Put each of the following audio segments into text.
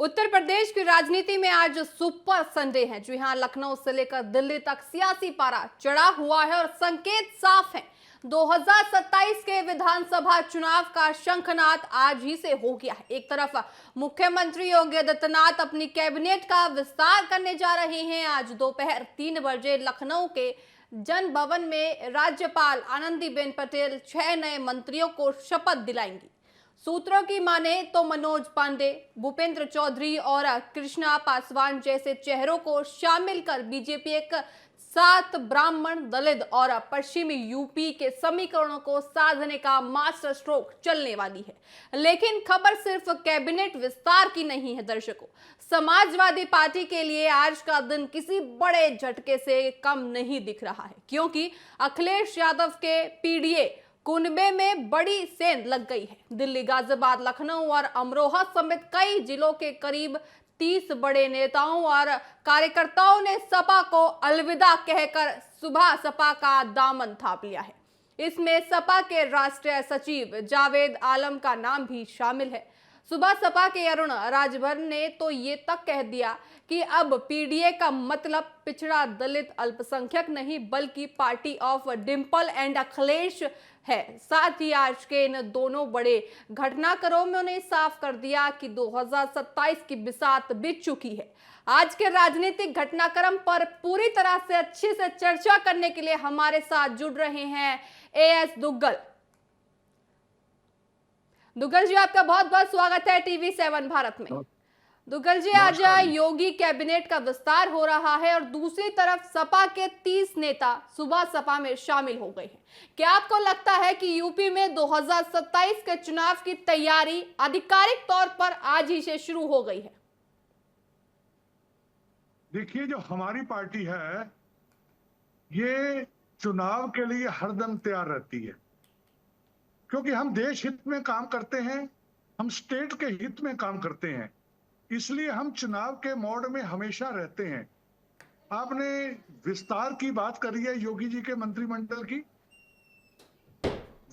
उत्तर प्रदेश की राजनीति में आज सुपर संडे है। जी हां, लखनऊ से लेकर दिल्ली तक सियासी पारा चढ़ा हुआ है और संकेत साफ है। 2027 के विधानसभा चुनाव का शंखनाद आज ही से हो गया है। एक तरफ मुख्यमंत्री योगी आदित्यनाथ अपनी कैबिनेट का विस्तार करने जा रहे हैं। आज दोपहर 3 बजे लखनऊ के जन भवन में राज्यपाल आनंदीबेन पटेल 6 नए मंत्रियों को शपथ दिलाएंगी। सूत्रों की माने तो मनोज पांडे, भूपेंद्र चौधरी और कृष्णा पासवान जैसे चेहरों को शामिल कर बीजेपी एक 7 ब्राह्मण, दलित और पश्चिमी यूपी के समीकरणों को साधने का मास्टर स्ट्रोक चलने वाली है। लेकिन खबर सिर्फ कैबिनेट विस्तार की नहीं है दर्शकों। समाजवादी पार्टी के लिए आज का दिन किसी बड़े झटके से कम नहीं दिख रहा है, क्योंकि अखिलेश यादव के पीडीए कुनबे में बड़ी सेंध लग गई है। दिल्ली, गाजियाबाद, लखनऊ और अमरोहा समेत कई जिलों के करीब 30 बड़े नेताओं और कार्यकर्ताओं ने सपा को अलविदा कहकर सुबह सपा का दामन थाप लिया है। इसमें सपा के राष्ट्रीय सचिव जावेद आलम का नाम भी शामिल है। सुबह सपा के अरुण राजभर ने तो ये तक कह दिया कि अब पीडीए का मतलब पिछड़ा, दलित, अल्पसंख्यक नहीं बल्कि party of Dimple and Akhilesh है। साथ ही आज के इन दोनों बड़े घटनाक्रमों में उन्हें साफ कर दिया कि 2027 की बिसात बीत चुकी है। आज के राजनीतिक घटनाक्रम पर पूरी तरह से अच्छे से चर्चा करने के लिए हमारे साथ जुड़ रहे हैं एएस दुग्गल। दुग्गल जी, आपका बहुत बहुत स्वागत है टीवी 7 भारत में। दुग्गल जी, आज योगी कैबिनेट का विस्तार हो रहा है और दूसरी तरफ सपा के 30 नेता सुबह सपा में शामिल हो गए हैं। क्या आपको लगता है कि यूपी में 2027 के चुनाव की तैयारी आधिकारिक तौर पर आज ही से शुरू हो गई है? देखिए, जो हमारी पार्टी है ये चुनाव के लिए हरदम तैयार रहती है, क्योंकि हम देश हित में काम करते हैं, हम स्टेट के हित में काम करते हैं, इसलिए हम चुनाव के मोड में हमेशा रहते हैं। आपने विस्तार की बात करी है, योगी जी के मंत्रिमंडल की।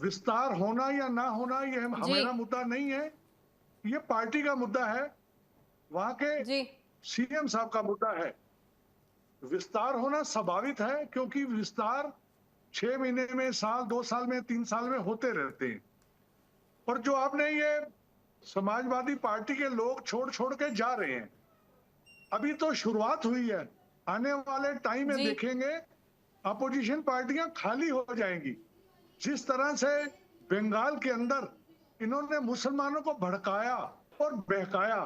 विस्तार होना या ना होना ये हमारा मुद्दा नहीं है, ये पार्टी का मुद्दा है, वहां के सीएम साहब का मुद्दा है। विस्तार होना स्वाभाविक है, क्योंकि विस्तार 6 महीने में, साल, 2 साल में, 3 साल में होते रहते हैं। और जो आपने ये समाजवादी पार्टी के लोग छोड़ छोड़ के जा रहे हैं, अभी तो शुरुआत हुई है। आने वाले टाइम में देखेंगे अपोजिशन पार्टियां खाली हो जाएंगी। जिस तरह से बंगाल के अंदर इन्होंने मुसलमानों को भड़काया और बहकाया,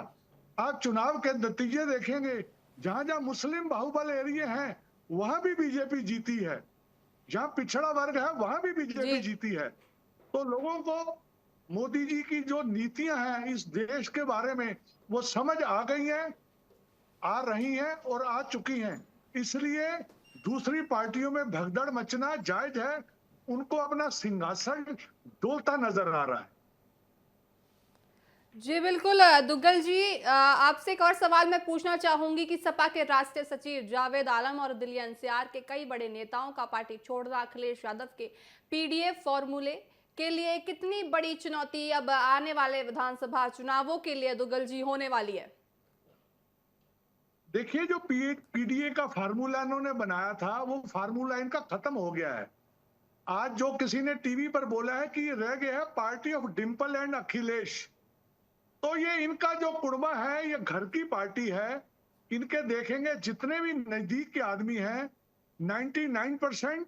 आप चुनाव के नतीजे देखेंगे, जहां जहां मुस्लिम बाहुबल एरिया हैं वहां भी बीजेपी जीती है, जहां पिछड़ा वर्ग है वहां भी बीजेपी जीती है। तो लोगों को मोदी जी की जो नीतियां हैं इस देश के बारे में वो समझ आ गई हैं, आ रही हैं और आ चुकी हैं। इसलिए दूसरी पार्टियों में भगदड़ मचना जायज है, उनको अपना सिंहासन डोलता नजर आ रहा है। जी बिल्कुल दुग्गल जी, आपसे एक और सवाल मैं पूछना चाहूंगी कि सपा के राष्ट्रीय सचिव जावेद आलम और दिल्ली एनसीआर के कई बड़े नेताओं का पार्टी छोड़ना अखिलेश यादव के पीडीए फॉर्मूले के लिए कितनी बड़ी चुनौती अब आने वाले विधानसभा चुनावों के लिए दुग्गल जी होने वाली है? देखिए, जो पीडीए का फार्मूला इन्होंने बनाया था वो फार्मूला इनका खत्म हो गया है। आज जो किसी ने टीवी पर बोला है कि रह गया है party of Dimple and Akhilesh, तो ये इनका जो कुड़बा है ये घर की पार्टी है। इनके देखेंगे जितने भी नजदीक के आदमी हैं 99%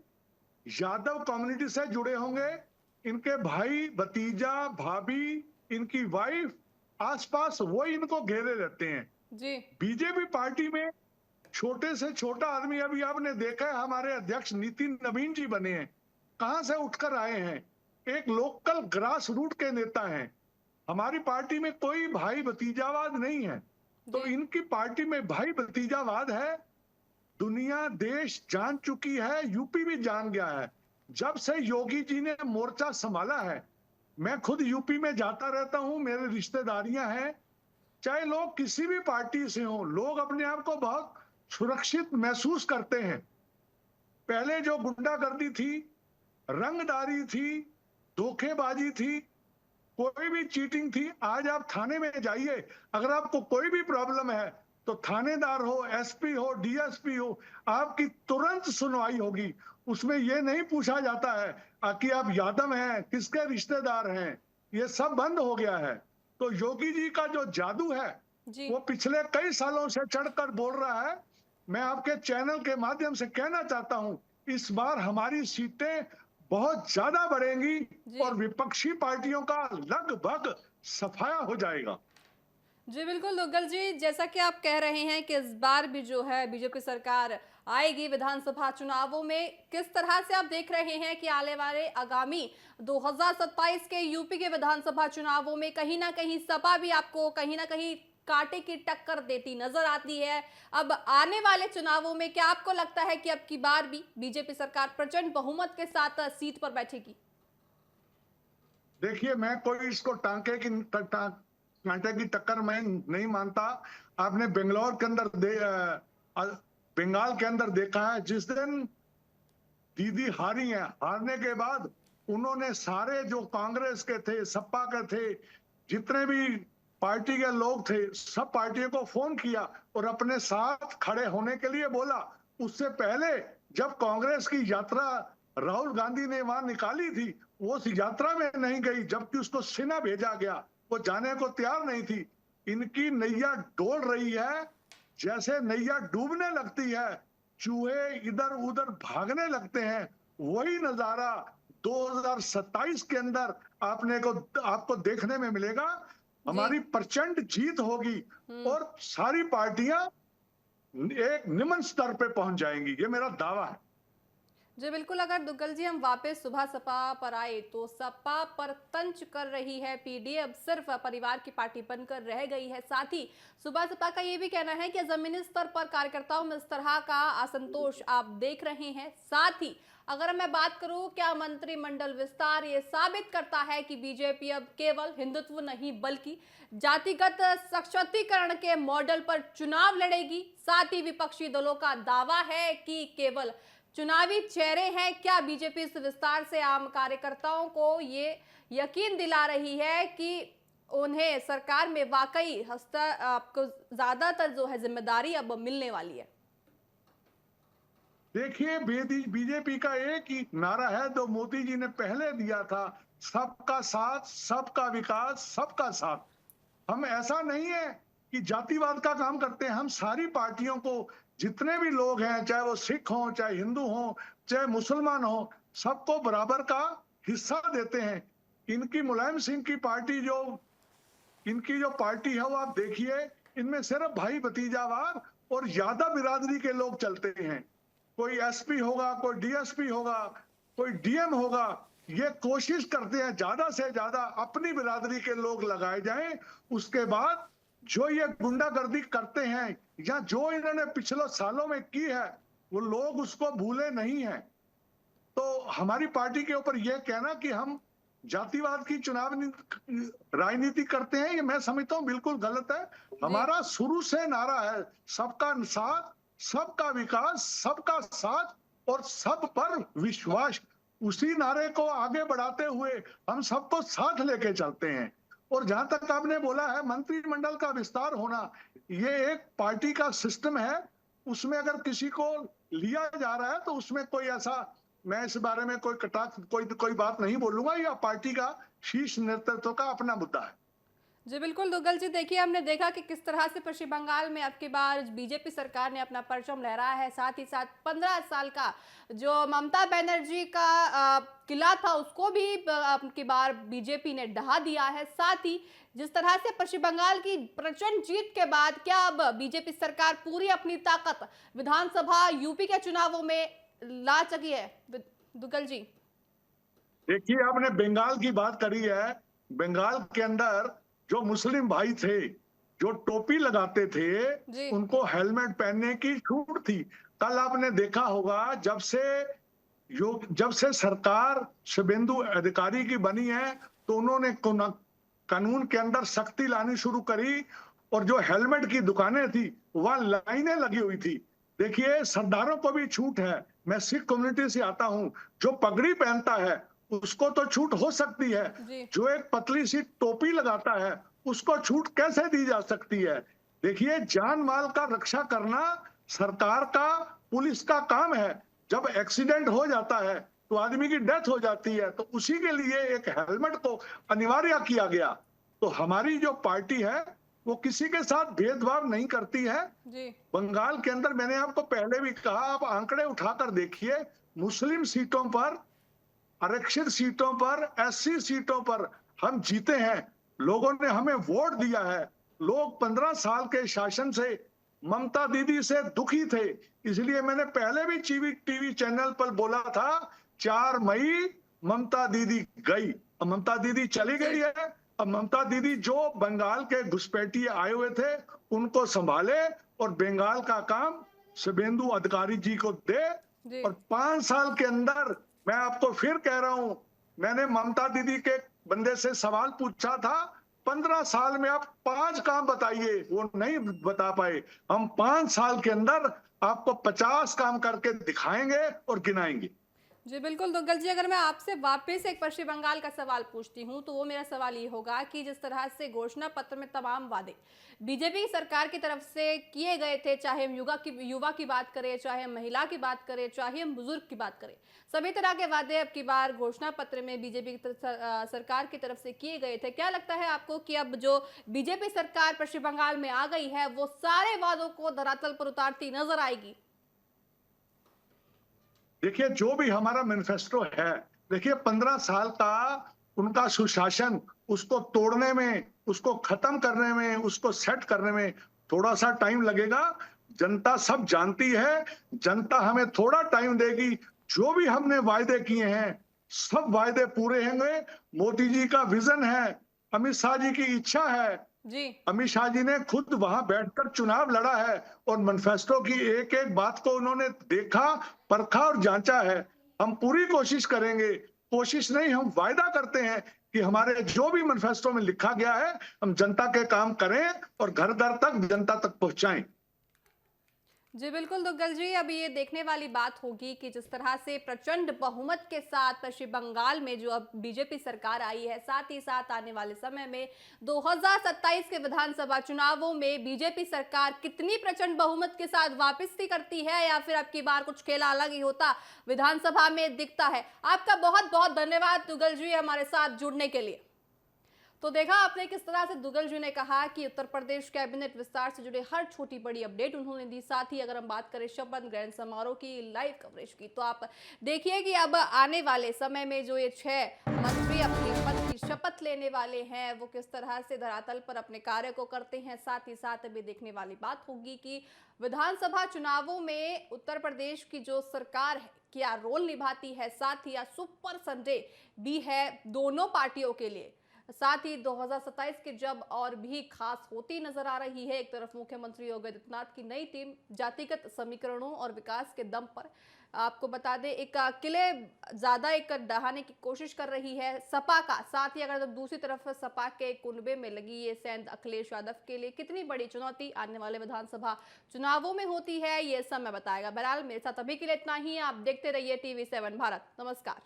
यादव कम्युनिटी से जुड़े होंगे। इनके भाई, भतीजा, भाभी, इनकी वाइफ, आसपास वो इनको घेरे रहते हैं। बीजेपी पार्टी में छोटे से छोटा आदमी, अभी आपने देखा है हमारे अध्यक्ष नितिन नवीन जी बने हैं, कहां से उठकर आए हैं, एक लोकल ग्रास रूट के नेता हैं। हमारी पार्टी में कोई भाई भतीजावाद नहीं है, तो इनकी पार्टी में भाई भतीजावाद है। दुनिया, देश जान चुकी है, यूपी भी जान गया है। जब से योगी जी ने मोर्चा संभाला है, मैं खुद यूपी में जाता रहता हूं, मेरे रिश्तेदारियां हैं, चाहे लोग किसी भी पार्टी से हों, लोग अपने आप को बहुत सुरक्षित महसूस करते हैं। पहले जो गुंडागर्दी थी, रंगदारी थी, धोखेबाजी थी, कोई भी चीटिंग थी, आज आप थाने में जाइए, अगर आपको कोई भी प्रॉब्लम है तो थानेदार हो, एसपी हो, डीएसपी हो, आपकी तुरंत सुनवाई होगी। उसमें यह नहीं पूछा जाता है कि आप यादव हैं, किसके रिश्तेदार हैं, ये सब बंद हो गया है। तो योगी जी का जो जादू है जी। वो पिछले कई सालों से चढ़कर बोल रहा है। मैं आपके चैनल के माध्यम से कहना चाहता हूं, इस बार हमारी सीटें बहुत ज्यादा बढ़ेंगी जी। और विपक्षी पार्टियों का लगभग सफाया हो जाएगा। जी बिल्कुल दुग्गल जी, जैसा कि आप कह रहे हैं कि इस बार भी जो है बीजेपी सरकार आएगी विधानसभा चुनावों में, किस तरह से आप देख रहे हैं कि आने वाले आगामी 2027 के यूपी के विधानसभा चुनावों में कहीं ना कहीं सपा भी आपको कहीं ना कहीं कांटे की टक्कर देती नजर आती है। अब आने वाले चुनावों में क्या आपको लगता है कि अब की बार भी बीजेपी सरकार प्रचंड बहुमत के साथ सीट पर बैठेगी? देखिए, मैं कोई इसको कांटे की टक्कर मैं नहीं मानता। आपने बेंगलोर के अंदर बंगाल के अंदर देखा है, जिस दिन दीदी हारी है, हारने के बाद उन्होंने सारे जो कांग्रेस के थे, सपा के थे, जितने भी पार्टी के लोग थे, सब पार्टियों को फोन किया और अपने साथ खड़े होने के लिए बोला। उससे पहले जब कांग्रेस की यात्रा राहुल गांधी ने वहां निकाली थी, वो उस यात्रा में नहीं गई, जबकि उसको सेना भेजा गया, वो जाने को तैयार नहीं थी। इनकी नैया डोल रही है, जैसे नैया डूबने लगती है, चूहे इधर उधर भागने लगते हैं, वही नजारा 2027 के अंदर आपको देखने में मिलेगा। जी। हमारी प्रचंड जीत होगी और सारी पार्टियां एक निम्न स्तर पे पहुंच जाएंगी, ये मेरा दावा है। जी बिल्कुल, अगर दुग्गल जी हम वापस सुबह सपा पर आए तो सपा पर तंज कर रही है पीडी, अब सिर्फ परिवार की पार्टी बनकर रह गई है। साथ ही सुबह सपा का ये भी कहना है कि जमीनी स्तर पर कार्यकर्ताओं में इस तरह का असंतोष आप देख रहे हैं। साथ ही अगर मैं बात करूं, क्या मंत्रिमंडल विस्तार ये साबित करता है कि बीजेपी अब केवल हिंदुत्व नहीं बल्कि जातिगत सशक्तिकरण के मॉडल पर चुनाव लड़ेगी। साथ ही विपक्षी दलों का दावा है कि केवल चुनावी चेहरे हैं। क्या बीजेपी इस विस्तार से आम कार्यकर्ताओं को ये यकीन दिला रही है कि उन्हें सरकार में वाकई आपको ज्यादातर जो है जिम्मेदारी अब मिलने वाली है? देखिए, बीजेपी का एक ही नारा है जो मोदी जी ने पहले दिया था, सबका साथ, सबका विकास, सबका साथ। हम ऐसा नहीं है कि जातिवाद का काम करते हैं, हम सारी पार्टियों को, जितने भी लोग हैं, चाहे वो सिख हो, चाहे हिंदू हो, चाहे मुसलमान हो, सबको बराबर का हिस्सा देते हैं। इनकी मुलायम सिंह की पार्टी इनकी जो पार्टी है वो आप देखिए, इनमें सिर्फ भाई भतीजावार और यादव बिरादरी के लोग चलते हैं। कोई एसपी होगा, कोई डीएसपी होगा, कोई डीएम होगा, ये कोशिश करते हैं ज्यादा से ज्यादा अपनी बिरादरी के लोग लगाए जाएं। उसके बाद जो ये गुंडागर्दी करते हैं या जो इन्होंने पिछले सालों में की है, वो लोग उसको भूले नहीं हैं। तो हमारी पार्टी के ऊपर यह कहना कि हम जातिवाद की चुनाव राजनीति करते हैं, ये मैं समझता हूं बिल्कुल गलत है। हमारा शुरू से नारा है, सबका साथ, सबका विकास, सबका साथ और सब पर विश्वास। उसी नारे को आगे बढ़ाते हुए हम सबको साथ लेके चलते हैं। और जहां तक आपने बोला है मंत्रिमंडल का विस्तार होना, ये एक पार्टी का सिस्टम है, उसमें अगर किसी को लिया जा रहा है तो उसमें कोई ऐसा, मैं इस बारे में कोई बात नहीं बोलूंगा, या पार्टी का शीर्ष नेतृत्व का अपना मुद्दा है। जी बिल्कुल दुग्गल जी, देखिए हमने देखा कि किस तरह से पश्चिम बंगाल में अब की बार बीजेपी सरकार ने अपना परचम लहराया है। साथ ही साथ 15 साल का जो ममता बनर्जी का किला था उसको भी अब की बार बीजेपी ने ढहा दिया है। साथ ही जिस तरह से पश्चिम बंगाल की प्रचंड जीत के बाद क्या अब बीजेपी सरकार पूरी अपनी ताकत विधानसभा यूपी के चुनावों में ला सकी है? दुग्गल जी, देखिए, आपने बंगाल की बात करी है। बंगाल के अंदर जो मुस्लिम भाई थे, जो टोपी लगाते थे, जी। उनको हेलमेट पहनने की छूट थी। कल आपने देखा होगा, जब से सरकार शुभेंदु अधिकारी की बनी है, तो उन्होंने कानून के अंदर सख्ती लानी शुरू करी और जो हेलमेट की दुकानें थी वहां लाइनें लगी हुई थी। देखिए, सरदारों को भी छूट है। मैं सिख कम्युनिटी से आता हूं, जो पगड़ी पहनता है उसको तो छूट हो सकती है, जी। जो एक पतली सी टोपी लगाता है उसको छूट कैसे दी जा सकती है? देखिए, जान माल का रक्षा करना सरकार का, पुलिस का काम है। जब एक्सीडेंट हो जाता है तो आदमी की डेथ हो जाती है, तो उसी के लिए एक हेलमेट को अनिवार्य किया गया। तो हमारी जो पार्टी है वो किसी के साथ भेदभाव नहीं करती है। जी। बंगाल के अंदर मैंने आपको पहले भी कहा, आप आंकड़े उठाकर देखिए, मुस्लिम सीटों पर, आरक्षित सीटों पर, एससी सीटों पर हम जीते हैं। लोगों ने हमें वोट दिया है। लोग 15 साल के शासन से ममता दीदी से दुखी थे। इसलिए मैंने पहले भी टीवी चैनल पर बोला था, 4 मई ममता दीदी गई, अब ममता दीदी चली जी। गई है। अब ममता दीदी जो बंगाल के घुसपैठिए आए हुए थे उनको संभाले और बंगाल का काम शुभेंदु अधिकारी जी को दे। जी। और 5 साल के अंदर, मैं आपको फिर कह रहा हूं, मैंने ममता दीदी के बंदे से सवाल पूछा था, 15 साल में आप 5 काम बताइए, वो नहीं बता पाए। हम 5 साल के अंदर आपको 50 काम करके दिखाएंगे और गिनाएंगे। जी बिल्कुल दुग्गल जी, अगर मैं आपसे वापस एक पश्चिम बंगाल का सवाल पूछती हूँ तो वो मेरा सवाल ये होगा कि जिस तरह से घोषणा पत्र में तमाम वादे बीजेपी सरकार की तरफ से किए गए थे, चाहे हम युवा की बात करें, चाहे हम महिला की बात करें, चाहे हम बुजुर्ग की बात करें, सभी तरह के वादे अब की बार घोषणा पत्र में बीजेपी सरकार की तरफ से किए गए थे। क्या लगता है आपको कि अब जो बीजेपी सरकार पश्चिम बंगाल में आ गई है वो सारे वादों को धरातल पर उतारती नजर आएगी? देखिए, जो भी हमारा मैनिफेस्टो है, देखिए 15 साल का उनका सुशासन, उसको तोड़ने में, उसको खत्म करने में, उसको सेट करने में थोड़ा सा टाइम लगेगा। जनता सब जानती है, जनता हमें थोड़ा टाइम देगी। जो भी हमने वायदे किए हैं सब वायदे पूरे होंगे। मोदी जी का विजन है, अमित शाह जी की इच्छा है। जी। अमित शाह जी ने खुद वहां बैठकर चुनाव लड़ा है और मैनिफेस्टो की एक एक बात को उन्होंने देखा, परखा और जांचा है। हम पूरी कोशिश करेंगे, कोशिश नहीं, हम वायदा करते हैं कि हमारे जो भी मैनिफेस्टो में लिखा गया है हम जनता के काम करें और घर घर तक, जनता तक पहुंचाएं। जी बिल्कुल दुग्गल जी, अब ये देखने वाली बात होगी कि जिस तरह से प्रचंड बहुमत के साथ पश्चिम बंगाल में जो अब बीजेपी सरकार आई है, साथ ही साथ आने वाले समय में 2027 के विधानसभा चुनावों में बीजेपी सरकार कितनी प्रचंड बहुमत के साथ वापसी करती है या फिर अब की बार कुछ खेला अलग ही होता विधानसभा में दिखता है। आपका बहुत बहुत धन्यवाद दुग्गल जी हमारे साथ जुड़ने के लिए। तो देखा आपने किस तरह से दुग्गल जी ने कहा कि उत्तर प्रदेश कैबिनेट विस्तार से जुड़े हर छोटी बड़ी अपडेट उन्होंने दी। साथ ही अगर हम बात करें शपथ ग्रहण समारोह की लाइव कवरेज की, तो आप देखिए कि अब आने वाले समय में जो ये 6 मंत्री अपने पद की शपथ लेने वाले हैं वो किस तरह से धरातल पर अपने कार्य को करते हैं। साथ ही साथ अभी देखने वाली बात होगी कि विधानसभा चुनावों में उत्तर प्रदेश की जो सरकार है क्या रोल निभाती है। साथ ही आज सुपर संडे भी है दोनों पार्टियों के लिए। साथ ही 2027 के जब और भी खास होती नजर आ रही है। एक तरफ मुख्यमंत्री योगी आदित्यनाथ की नई टीम जातिगत समीकरणों और विकास के दम पर, आपको बता दें, एक किले ज्यादा एक डहाने की कोशिश कर रही है सपा का। साथ ही अगर दूसरी तरफ सपा के कुनबे में लगी ये सेंध अखिलेश यादव के लिए कितनी बड़ी चुनौती आने वाले विधानसभा चुनावों में होती है, ये समय बताएगा। बहरहाल मेरे साथ अभी के लिए इतना ही। आप देखते रहिए TV7 भारत। नमस्कार।